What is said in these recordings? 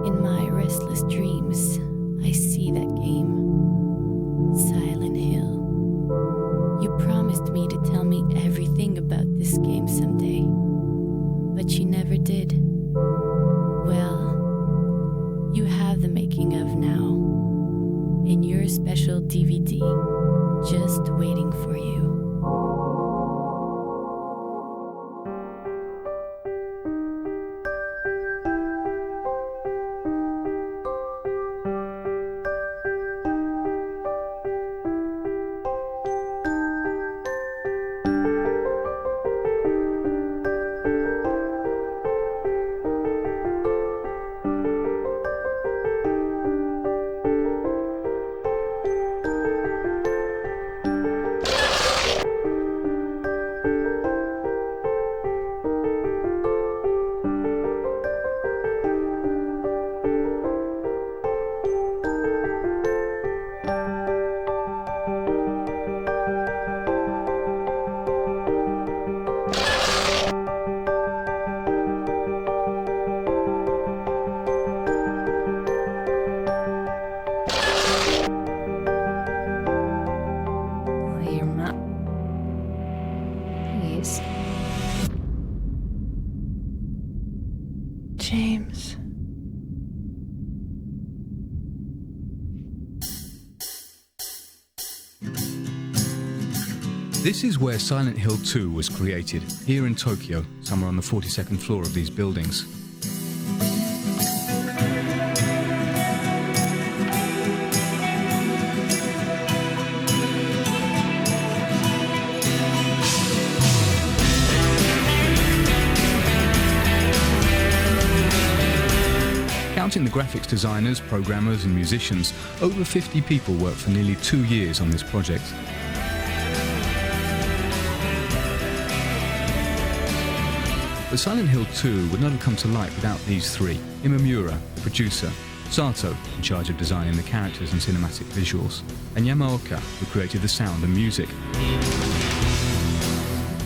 In my restless dreams, I see that game, Silent Hill. You promised me to tell me everything about this game someday, but you never did. Well, you have the making of now, in your special DVD, just waiting for you. James. This is where Silent Hill 2 was created, here in Tokyo, somewhere on the 42nd floor of these buildings. Counting the graphics designers, programmers and musicians, over 50 people worked for nearly 2 years on this project. But Silent Hill 2 would not have come to light without these three: Imamura, the producer; Sato, in charge of designing the characters and cinematic visuals; and Yamaoka, who created the sound and music.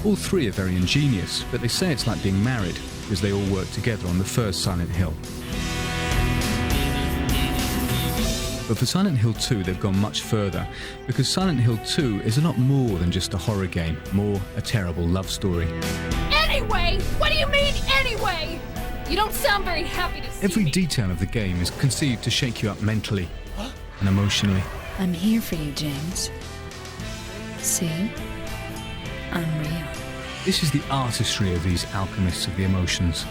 All three are very ingenious, but they say it's like being married, because they all worked together on the first Silent Hill. But for Silent Hill 2 they've gone much further, because Silent Hill 2 is a lot more than just a horror game, more a terrible love story. Anyway? What do you mean, anyway? You don't sound very happy to see Every me. detail of the game is conceived to shake you up mentally and emotionally. I'm here for you, James. See? I'm real. This is the artistry of these alchemists of the emotions.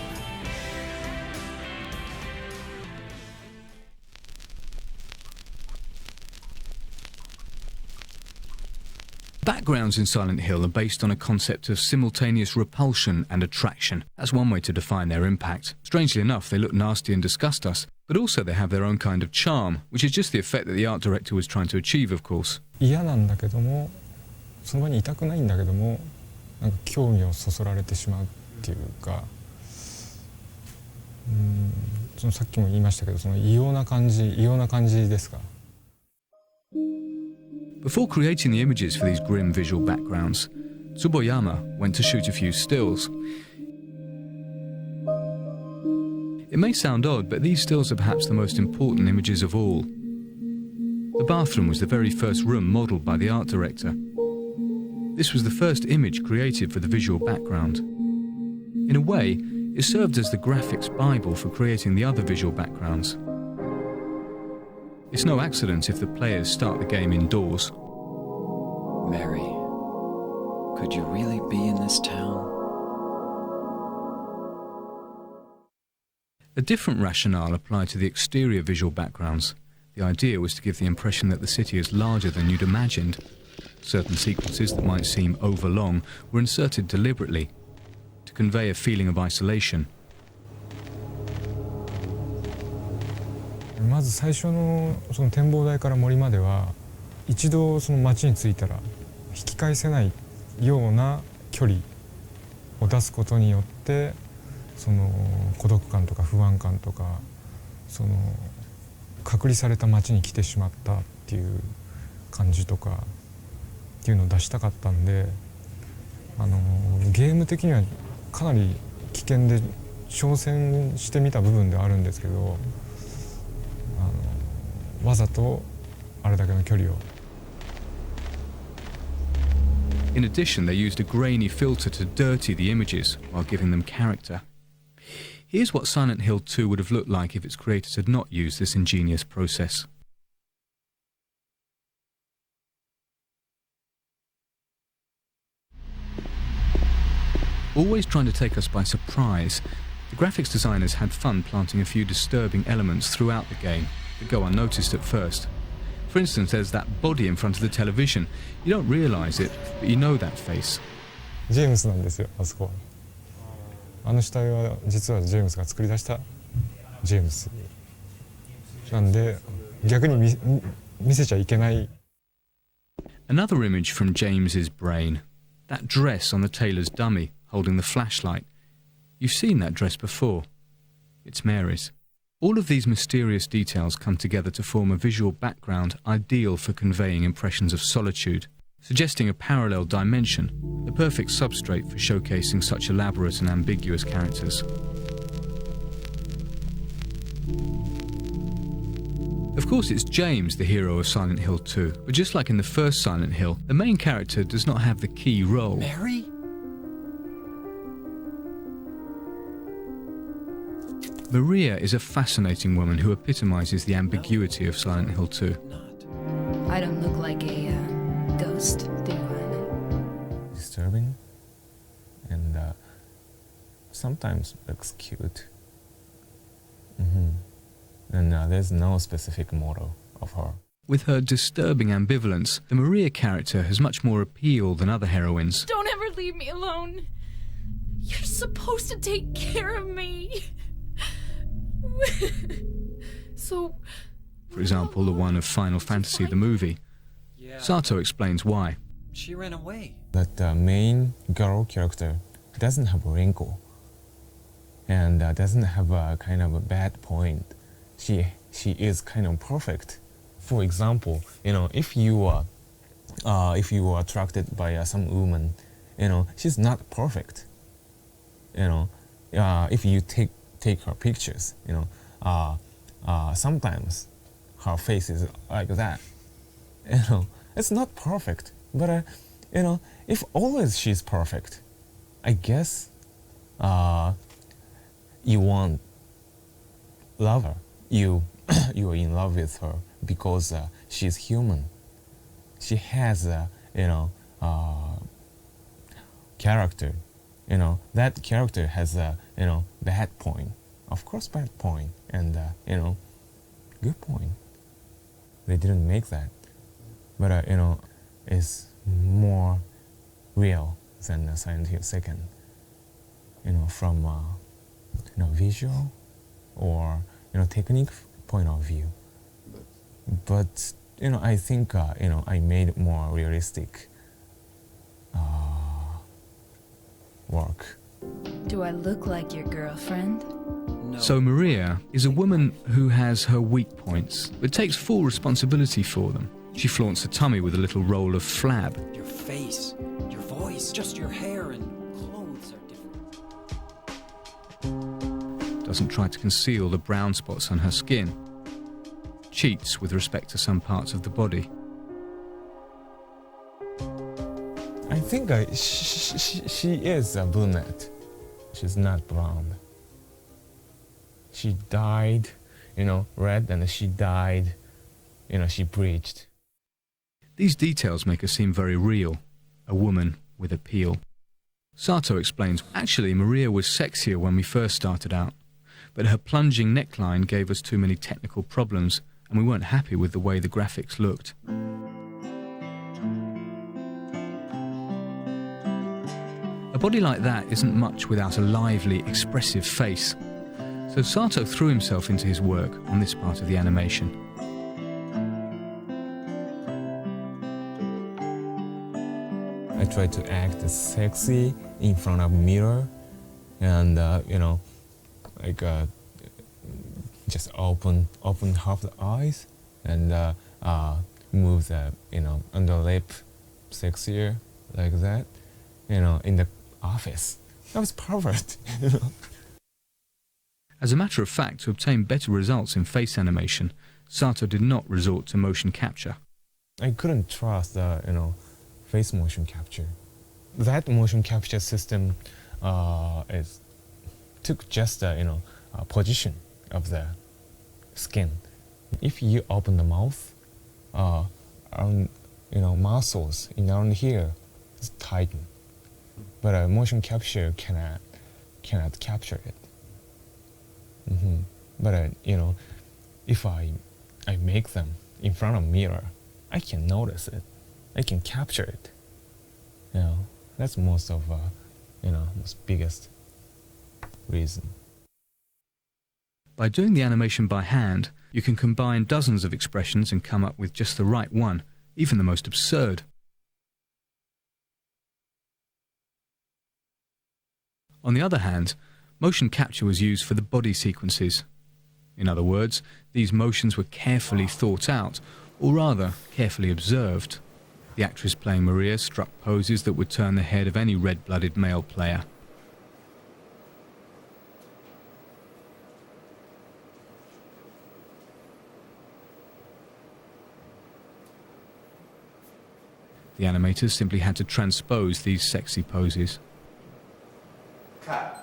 Backgrounds in Silent Hill are based on a concept of simultaneous repulsion and attraction. That's one way to define their impact. Strangely enough, they look nasty and disgust us, but also they have their own kind of charm, which is just the effect that the art director was trying to achieve, of course. 嫌なんだけども、その場にいたくないんだけども、なんか興味をそそられてしまうっていうか、そのさっきも言いましたけど、その異様な感じですか。Before creating the images for these grim visual backgrounds, Tsuboyama went to shoot a few stills. It may sound odd, but these stills are perhaps the most important images of all. The bathroom was the very first room modelled by the art director. This was the first image created for the visual background. In a way, it served as the graphics Bible for creating the other visual backgrounds. It's no accident if the players start the game indoors. Mary, could you really be in this town? A different rationale applied to the exterior visual backgrounds. The idea was to give the impression that the city is larger than you'd imagined. Certain sequences that might seem overlong were inserted deliberately to convey a feeling of isolation. まず最初のその展望台から森までは一度その街に着いたら引き返せないような距離を出すことによってその孤独感とか不安感とかその隔離された街に来てしまったっていう感じとかっていうのを出したかったんで現ゲーム的にはかなり危険で挑戦してみた部分ではあるんですけど、わざとあれだけの距離を。 In addition, they used a grainy filter to dirty the images while giving them character. Here's what Silent Hill 2 would have looked like if its creators had not used this ingenious process. Always trying to take us by surprise, the graphics designers had fun planting a few disturbing elements throughout the game that go unnoticed at first. For instance, there's that body in front of the television. You don't realise it, but you know that face. ジェームスなんですよ、あそこは。あの死体は実はジェームスが作り出したジェームスなんで、逆に見せちゃいけない。 Another image from James's brain. That dress on the tailor's dummy holding the flashlight. You've seen that dress before. It's Mary's. All of these mysterious details come together to form a visual background ideal for conveying impressions of solitude, suggesting a parallel dimension, the perfect substrate for showcasing such elaborate and ambiguous characters. Of course, it's James, the hero of Silent Hill 2, but just like in the first Silent Hill, the main character does not have the key role. Mary? Maria is a fascinating woman who epitomizes the ambiguity of Silent Hill 2. I don't look like a ghost, do I? Disturbing and sometimes looks cute. And there's no specific model of her. With her disturbing ambivalence, the Maria character has much more appeal than other heroines. Don't ever leave me alone. You're supposed to take care of me. So... For example, the one of Final Fantasy the movie. Yeah. Sato explains why. She ran away. But the main girl character doesn't have a wrinkle and doesn't have a kind of a bad point. She is kind of perfect. For example, if you are attracted by some woman, she's not perfect. If you take her pictures, sometimes her face is like that. It's not perfect, but if always she's perfect, I guess you want love her. You are in love with her because she's human. She has character. That character has a bad point. Of course, bad point and good point. They didn't make that, but it's more real than Silent Hill 2nd. From visual or technique point of view. But I think I made more realistic work. Do I look like your girlfriend? No. So Maria is a woman who has her weak points, but takes full responsibility for them. She flaunts her tummy with a little roll of flab. Your face, your voice, just your hair and clothes are different. Doesn't try to conceal the brown spots on her skin. Cheats with respect to some parts of the body. I think she is a brunette. She's not blonde. She dyed, red, and she dyed, she bleached. These details make her seem very real, a woman with appeal. Sato explains, actually Maria was sexier when we first started out, but her plunging neckline gave us too many technical problems and we weren't happy with the way the graphics looked. A body like that isn't much without a lively, expressive face. So Sato threw himself into his work on this part of the animation. I tried to act sexy in front of a mirror and, just open half the eyes and move the, under lip sexier like that. In the office. That was perfect. As a matter of fact, to obtain better results in face animation, Sato did not resort to motion capture. I couldn't trust the face motion capture. That motion capture system took just the position of the skin. If you open the mouth, muscles around here is tighten, but motion capture cannot capture it. But if I make them in front of mirror, I can notice it. I can capture it. That's most of most biggest reason. By doing the animation by hand, you can combine dozens of expressions and come up with just the right one, even the most absurd. On the other hand, motion capture was used for the body sequences. In other words, these motions were carefully thought out, or rather, carefully observed. The actress playing Maria struck poses that would turn the head of any red-blooded male player. The animators simply had to transpose these sexy poses. Cut.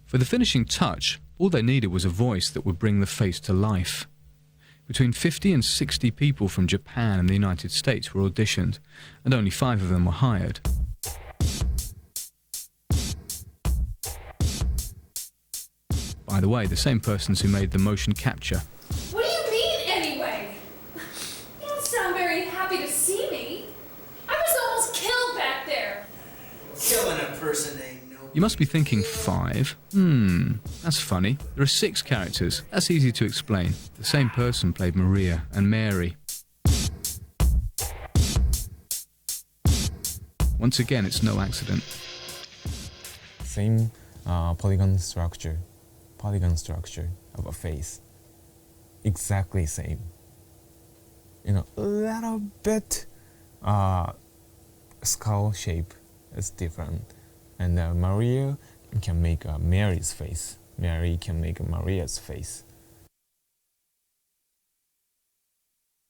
For the finishing touch, all they needed was a voice that would bring the face to life. Between 50 and 60 people from Japan and the United States were auditioned, and only 5 of them were hired. By the way, the same persons who made the motion capture. What do you mean, anyway? You don't sound very happy to see me. I was almost killed back there. Killing a person ain't no... You must be thinking 5? That's funny. There are 6 characters. That's easy to explain. The same person played Maria and Mary. Once again, it's no accident. Same polygon structure of a face. Exactly same. A little bit skull shape is different. And Maria can make Mary's face. Mary can make Maria's face.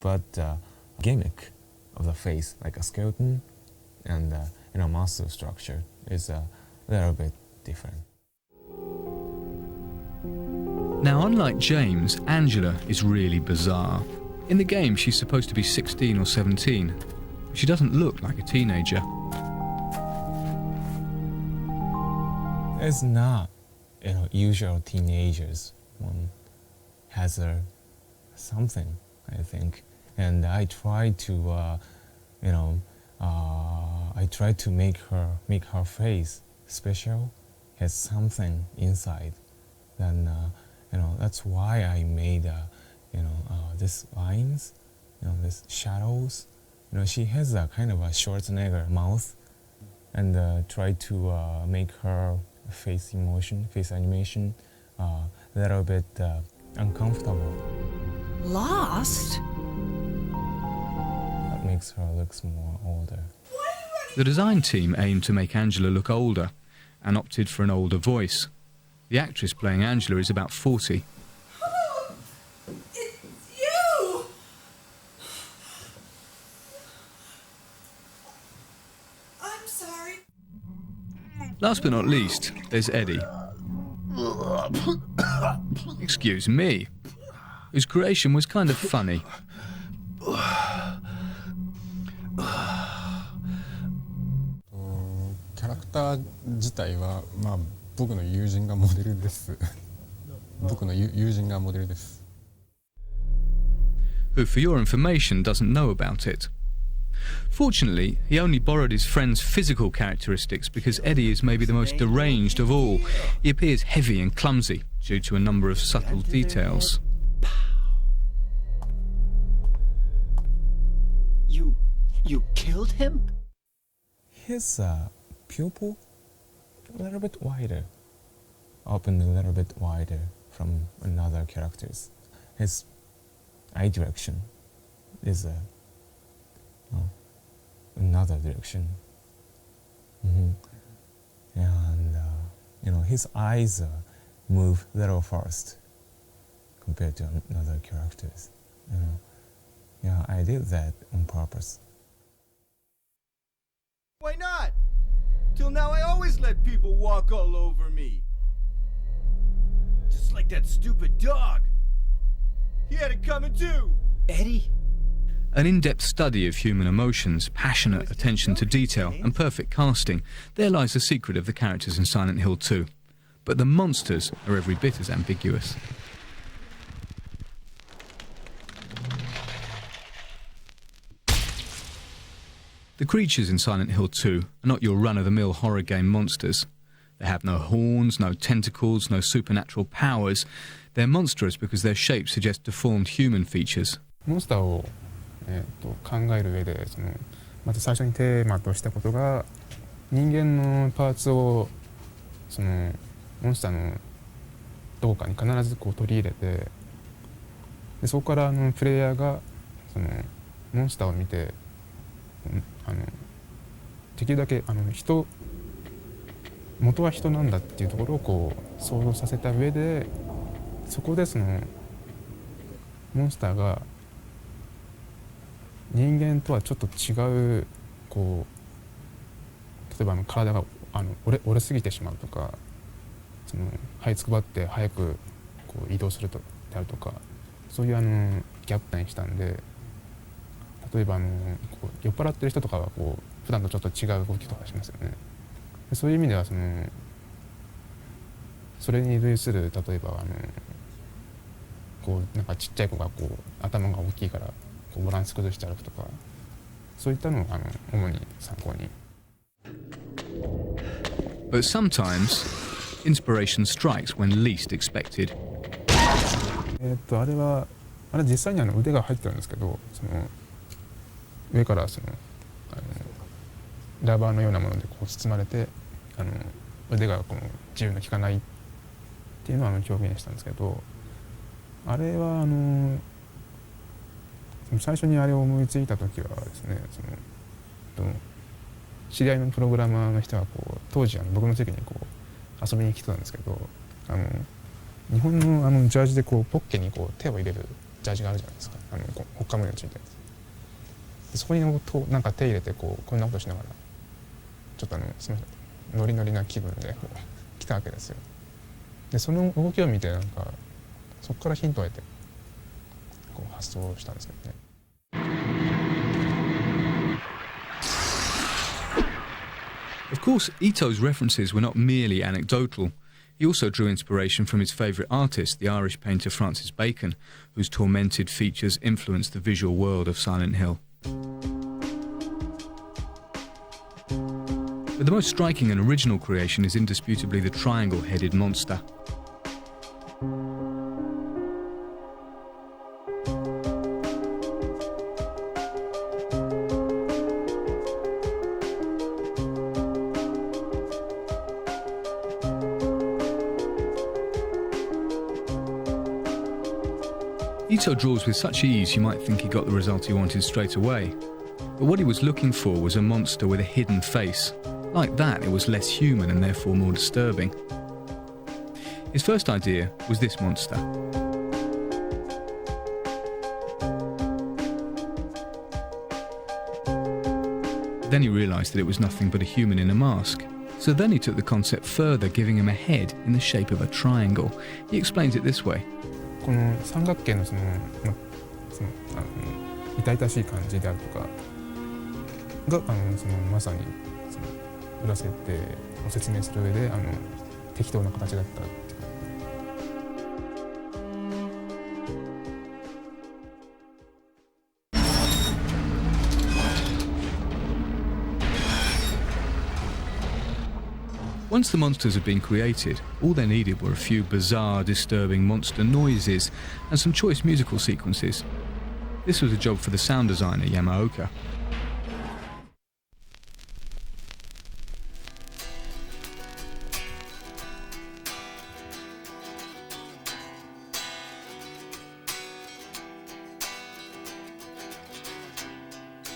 But gimmick of the face, like a skeleton and muscle structure, is a little bit different. Now, unlike James, Angela is really bizarre. In the game, she's supposed to be 16 or 17. But she doesn't look like a teenager. It's not, usual teenagers. One has something, I think, and I try to, make her face special, has something inside. Then, that's why I made, these lines, these shadows. She has a kind of a Schwarzenegger mouth, and try to make her face animation, a little bit uncomfortable. Lost? That makes her look more older. The design team aimed to make Angela look older and opted for an older voice. The actress playing Angela is about 40. It's you! I'm sorry. Last but not least, there's Eddie. Excuse me. Whose creation was kind of funny. Character 自体は僕の友人がモデルです。僕の友人がモデルです。 Who, for your information, doesn't know about it. Fortunately, he only borrowed his friend's physical characteristics because Eddie is maybe the most deranged of all. He appears heavy and clumsy due to a number of subtle details. You killed him? His pupil a little bit wider, opened a little bit wider from another characters. His eye direction is another direction. And his eyes move a little fast compared to another characters. Yeah, I did that on purpose. Why not? Till now I always let people walk all over me. Just like that stupid dog. He had it coming too. Eddie? An in-depth study of human emotions, passionate attention to detail and perfect casting, there lies the secret of the characters in Silent Hill 2. But the monsters are every bit as ambiguous. The creatures in Silent Hill 2 are not your run-of-the-mill horror game monsters. They have no horns, no tentacles, no supernatural powers. They're monstrous because their shapes suggest deformed human features. モンスターを、考える上でまず最初にテーマとしたことが人間のパーツをモンスターのどこかに必ずこう取り入れてでそこからプレイヤーがモンスターを見てできるだけ元は人なんだっていうところをこう想像させた上でそこでモンスターが人間とはちょっと違うこう例えば体が折れすぎてしまうとか這いつくばって早くこう移動するとであるとかそういうギャップにしたんで例えばこう酔っ払ってる人とかはこう普段とちょっと違う動きとかしますよね。そういう意味ではそれに類する例えばこうなんかちっちゃい子がこう頭が大きいからこうバランス崩して歩くとかそういったのを主に参考に。But sometimes inspiration strikes when least expected. あれ実際に腕が入ってるんですけど上からラバーのようなものでこう包まれて腕がこう自由の利かないっていうのを表現したんですけどあれは最初にあれを思いついた時はですね知り合いのプログラマーの人がこう当時僕の席にこう遊びに来てたんですけど日本のジャージでこうポッケにこう手を入れるジャージがあるじゃないですかほっかむようについてるそこになんか手入れてこんなことしながらちょっとすみませんノリノリな気分でこう来たわけですよ。でその動きを見てなんかそこからヒントを得てこう発想したんですけどね。Of course, Ito's references were not merely anecdotal. He also drew inspiration from his favourite artist, the Irish painter Francis Bacon, whose tormented features influenced the visual world of Silent Hill. But the most striking and original creation is indisputably the triangle-headed monster. Ito draws with such ease you might think he got the result he wanted straight away. But what he was looking for was a monster with a hidden face. Like that, it was less human and therefore more disturbing. His first idea was this monster. Then he realised that it was nothing but a human in a mask. So then he took the concept further, giving him a head in the shape of a triangle. He explains it this way. この三角形の痛々しい感じであるとかがまさに裏設定を説明する上で適当な形だったっていう。Once the monsters had been created, all they needed were a few bizarre, disturbing monster noises and some choice musical sequences. This was a job for the sound designer Yamaoka.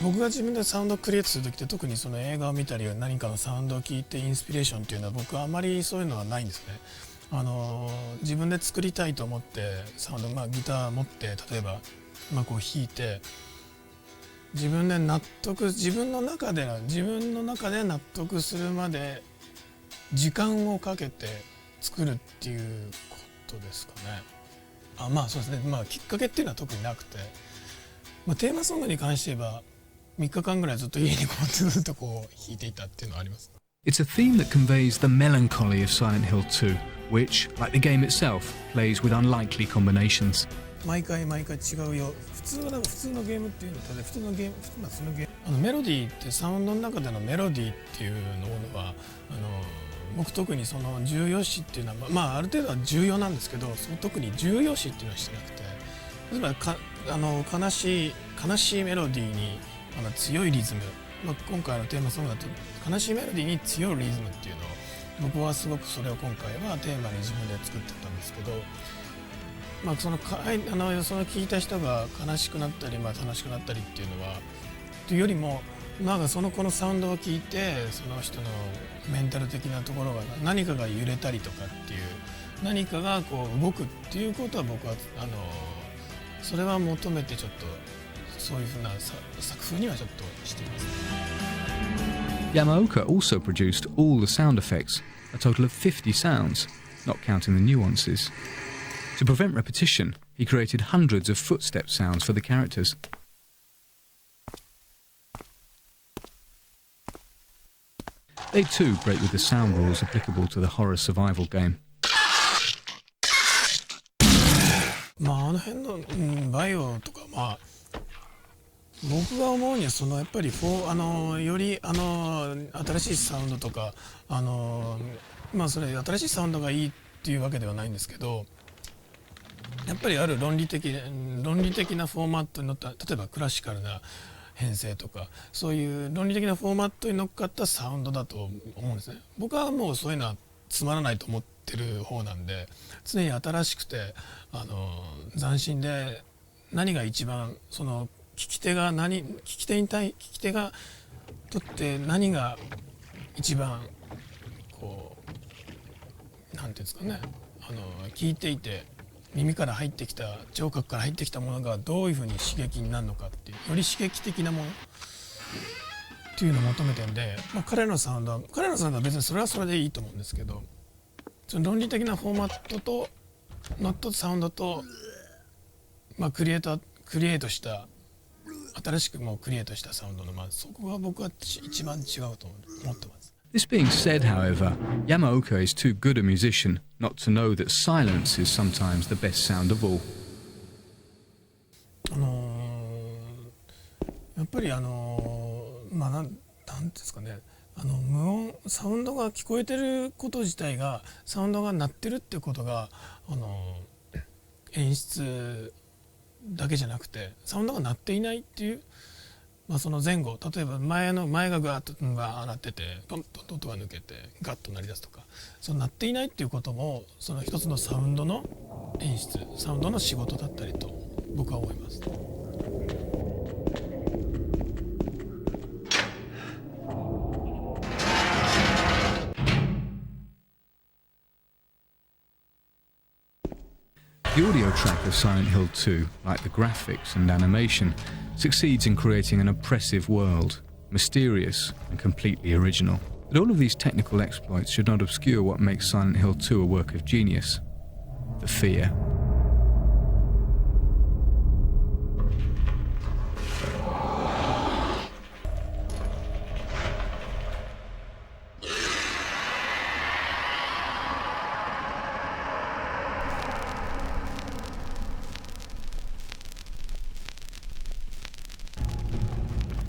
僕が自分でサウンドをクリエイトする時って特にその映画を見たり何かのサウンドを聞いてインスピレーションっていうのは僕はあまりそういうのはないんですね。自分で作りたいと思ってサウンド、ギター持って例えば、こう弾いて自分の中で納得するまで時間をかけて作るっていうことですかね。そうですね。きっかけっていうのは特になくて、テーマソングに関して言えば3日間ぐらいずっと家にずっと弾いていたっていうのはあります。It's a theme that conveys the melancholy of Silent Hill 2, which, like the game itself, plays with unlikely combinations. 毎回違うよ。普通のゲームっていうのは普通のゲームメロディーってサウンドの中でのメロディーっていうのは僕特にその重要視っていうのはある程度は重要なんですけど、特に重要視っていうのはしてなくて、例えば悲しいメロディーに強いリズム、今回のテーマソングだと悲しいメロディーに強いリズムっていうのを僕はすごくそれを今回はテーマに自分で作ってたんですけど、その聞いた人が悲しくなったり、楽しくなったりっていうのはというよりもこのサウンドを聞いてその人のメンタル的なところが何かが揺れたりとかっていう何かが動くっていうことは僕はそれは求めてちょっとそういうふうな作風にはちょっとしています。Yamaoka also produced all the sound effects, a total of 50 sounds, not counting the nuances. To prevent repetition, he created hundreds of footstep sounds for the characters. They too break with the sound rules applicable to the horror survival game. あの辺の、バイオとか僕が思うにはやっぱりより新しいサウンドとかそれ新しいサウンドがいいっていうわけではないんですけど、やっぱりある論理的なフォーマットに乗った例えばクラシカルな編成とかそういう論理的なフォーマットに乗っかったサウンドだと思うんですね。僕はもうそういうのはつまらないと思ってる方なんで、常に新しくて斬新で何が一番その聞き手がとって何が一番なんていうんですかね、聞いていて耳から入ってきた聴覚から入ってきたものがどういうふうに刺激になるのかっていうより刺激的なものっていうのを求めてるんで、彼らのサウンドは別にそれはそれでいいと思うんですけど、その論理的なフォーマットとノットサウンドと、クリエイトした新しくクリエイトしたサウンドのそこが僕は一番違うと思ってます。This being said, however, Yamaoka is too good a musician not to know that silence is sometimes the best sound of all. やっぱりなんていうんですかね、無音サウンドが聞こえてること自体がサウンドが鳴ってるってことが演出だけじゃなくてサウンドが鳴っていないっていう、その前後例えば前がガーッと鳴っててポンと音が抜けてガッと鳴り出すとか、その鳴っていないっていうこともその一つのサウンドの演出サウンドの仕事だったりと僕は思います。The audio track of Silent Hill 2, like the graphics and animation, succeeds in creating an oppressive world, mysterious and completely original. But all of these technical exploits should not obscure what makes Silent Hill 2 a work of genius: the fear.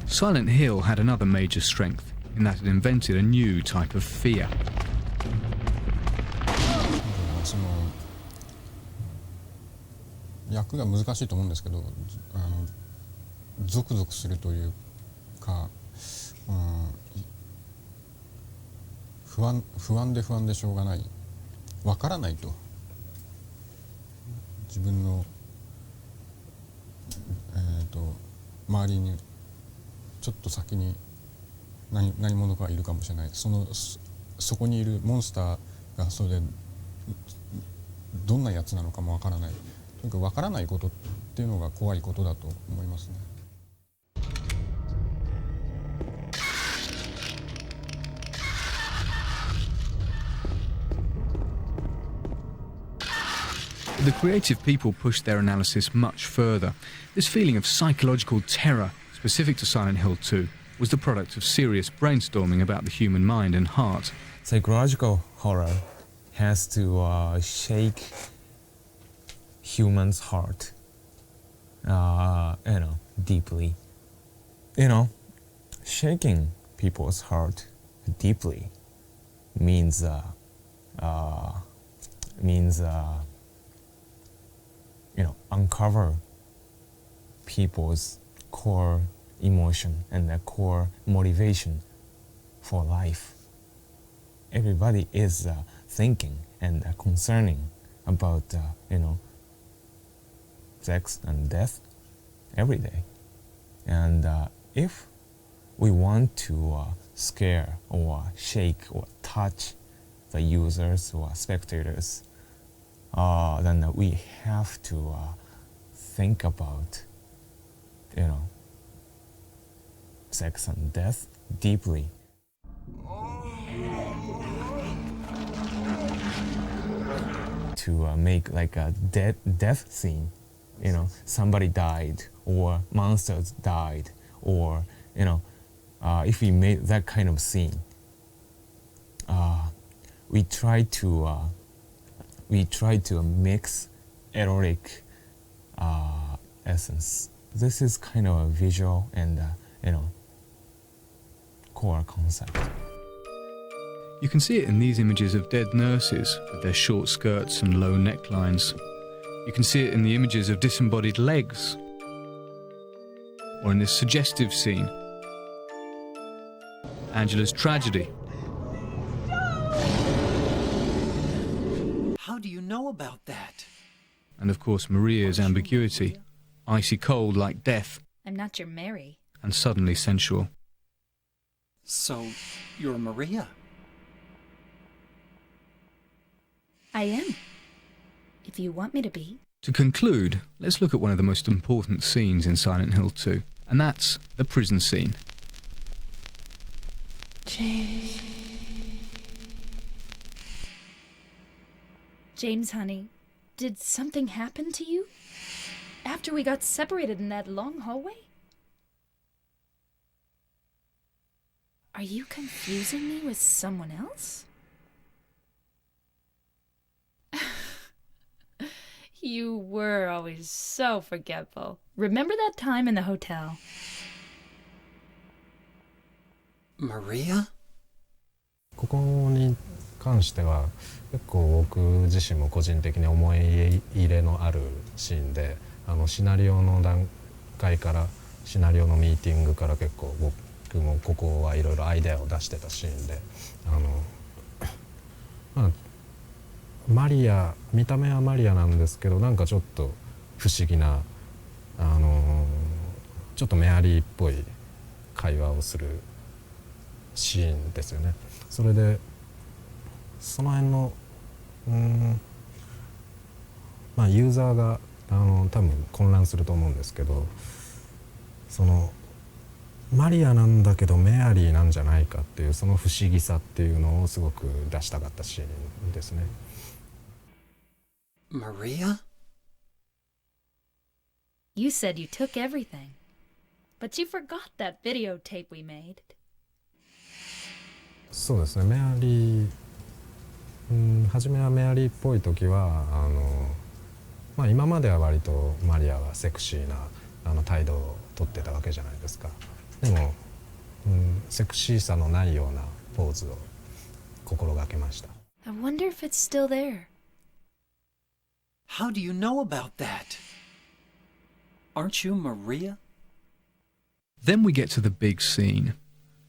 Silent Hill had another major strength in that it invented a new type of fear. その役が難しいと思うんですけど、ゾクゾクするというか、不安でしょうがない、わからないと、自分の周りにちょっと先に何者かいるかもしれない。そこにいるモンスターがそれでどんなやつなのかもわからない。とにかくわからないことっていうのが怖いことだと思いますね。The creative people pushed their analysis much further. This feeling of psychological terror, specific to Silent Hill 2, was the product of serious brainstorming about the human mind and heart. Psychological horror has to shake human's heart, deeply. Shaking people's heart deeply means uncover people's core emotion and their core motivation for life. Everybody is thinking and concerning about, sex and death every day. And if we want to scare or shake or touch the users or spectators, then we have to think about, sex and death deeply. To make like a death scene, somebody died or monsters died, or if we made that kind of scene, we try to mix erotic essence. This is kind of a visual and core concept. You can see it in these images of dead nurses with their short skirts and low necklines. You can see it in the images of disembodied legs, or in this suggestive scene, Angela's tragedy. How do you know about that? And of course Maria's ambiguity, icy cold like death, I'm not your Mary. and suddenly sensual. So, you're Maria? I am. If you want me to be. To conclude, let's look at one of the most important scenes in Silent Hill 2, and that's the prison scene. James, honey, did something happen to you? After we got separated in that long hallway? Are you confusing me with someone else? You were always so forgetful. Remember that time in the hotel? Maria? ここに関しては結構僕自身も個人的に思い入れのあるシーンで、シナリオの段階からシナリオのミーティングから結構僕もここはいろいろアイデアを出してたシーンで、マリア、見た目はマリアなんですけど、なんかちょっと不思議な、ちょっとメアリーっぽい会話をするシーンですよね。それでその辺のユーザーが多分混乱すると思うんですけど、そのマリアなんだけどメアリーなんじゃないかっていうその不思議さっていうのをすごく出したかったシーンですね。Maria? You said you took everything, but you forgot that videotape we made. そうですね、メアリー、初めはメアリーっぽい時は今までは割とマリアはセクシーな態度をとってたわけじゃないですか。でも、セクシーさのないようなポーズを心がけました。I wonder if it's still there. How do you know about that? Aren't you Maria? Then we get to the big scene,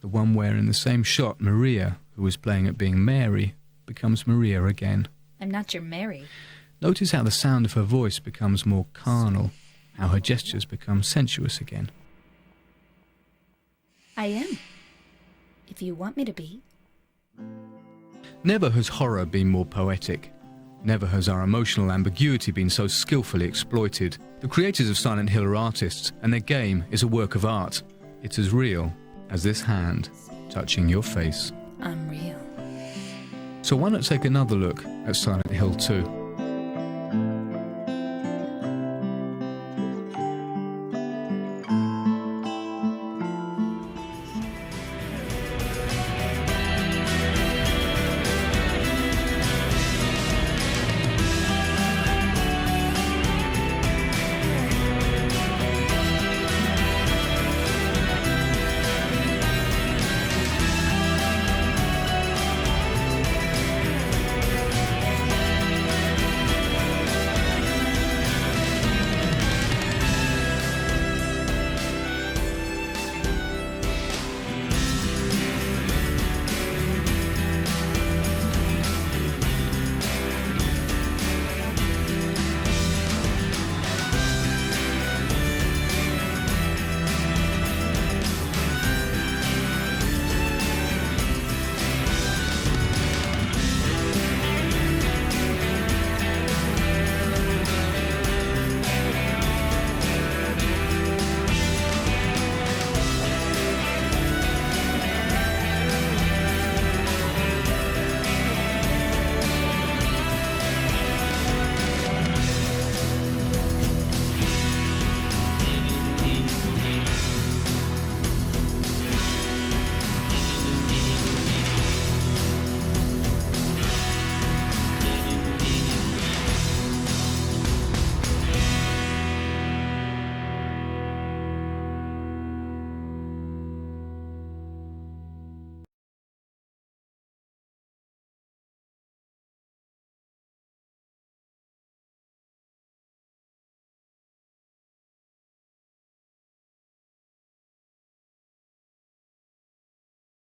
the one where in the same shot Maria, who was playing at being Mary, becomes Maria again. I'm not your Mary. Notice how the sound of her voice becomes more carnal, how her gestures become sensuous again. I am. If you want me to be. Never has horror been more poetic. Never has our emotional ambiguity been so skillfully exploited. The creators of Silent Hill are artists, and their game is a work of art. It's as real as this hand touching your face. I'm real. So why not take another look at Silent Hill 2?